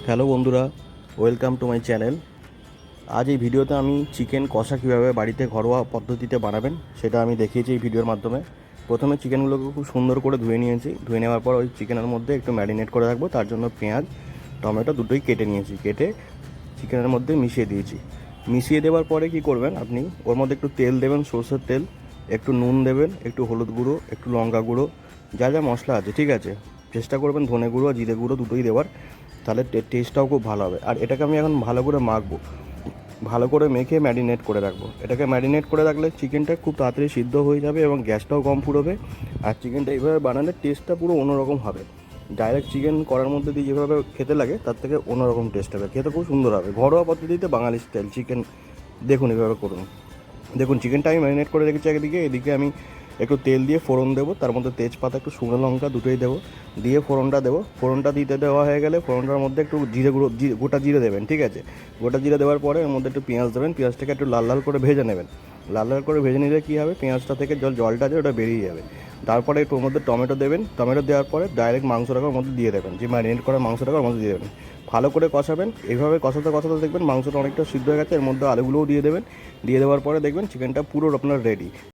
Hello বন্ধুরা, welcome to my channel. আজ এই ভিডিওতে আমি চিকেন কষা কীভাবে বাড়িতে ঘরোয়া পদ্ধতিতে বানাবেন সেটা আমি দেখিয়েছি এই ভিডিওর মাধ্যমে। প্রথমে চিকেনগুলোকে খুব সুন্দর করে ধুয়ে নিয়েছি। ধুয়ে নেওয়ার পর ওই চিকেনের মধ্যে একটু ম্যারিনেট করে রাখবো। তার জন্য পেঁয়াজ, টমেটো দুটোই কেটে নিয়েছি। কেটে চিকেনের মধ্যে মিশিয়ে দিয়েছি। মিশিয়ে দেওয়ার পরে কি করবেন, আপনি ওর মধ্যে একটু তেল দেবেন, সরষের তেল, একটু নুন দেবেন, একটু হলুদ গুঁড়ো, একটু লঙ্কা গুঁড়ো, যা যা মশলা আছে, ঠিক আছে। চেষ্টা করবেন ধনে গুঁড়ো আর জিরে গুঁড়ো দুটোই দেওয়ার, তাহলে টেস্টটাও খুব ভালো হবে। আর এটাকে আমি এখন ভালো করে মাখবো, ভালো করে মেখে ম্যারিনেট করে রাখবো। এটাকে ম্যারিনেট করে রাখলে চিকেনটা খুব তাড়াতাড়ি সিদ্ধ হয়ে যাবে এবং গ্যাসটাও কম পুড়বে। আর চিকেনটা এইভাবে বানালে টেস্টটা পুরো অন্যরকম হবে। ডাইরেক্ট চিকেন করার মধ্যে দিয়ে যেভাবে খেতে লাগে তার থেকে অন্যরকম টেস্ট হবে, খেতে খুব সুন্দর হবে। ঘরোয়া পদ্ধতিতে বাঙালি স্টাইল চিকেন দেখুন, এভাবে করুন। দেখুন চিকেনটা আমি ম্যারিনেট করে রেখেছি একদিকে। এদিকে আমি একটু তেল দিয়ে ফোড়ন দেবো, তার মধ্যে তেজপাতা, একটু শুকনো লঙ্কা দুটোই দেবো, দিয়ে ফোড়নটা দেবো। ফোড়নটা দিতে দেওয়া হয়ে গেলে ফোড়নটার মধ্যে একটু জিরে গুঁড়ো, গোটা জিরে দেবেন, ঠিক আছে। গোটা জিরে দেওয়ার পরে এর মধ্যে একটু পেঁয়াজ দেবেন। পেঁয়াজটাকে একটু লাল লাল করে ভেজে নেবেন। লাল লাল করে ভেজে নিলে কী হবে, পেঁয়াজটা থেকে জলটা আছে ওটা বেরিয়ে যাবে। তারপরে একটু ওর মধ্যে টমেটো দেবেন। টমেটো দেওয়ার পরে ডাইরেক্ট মাংসটাকে ওর মধ্যে দিয়ে দেবেন, যে ম্যারিনেট করা মাংসটাকে ওর মধ্যে দিয়ে দেবেন। ভালো করে কষাবেন। এইভাবে কষাতে কষাতে দেখবেন মাংসটা অনেকটা সিদ্ধ হয়ে গেছে। এর মধ্যে আলুগুলোও দিয়ে দেবেন। দিয়ে দেওয়ার পরে দেখবেন চিকেনটা পুরো আপনার রেডি।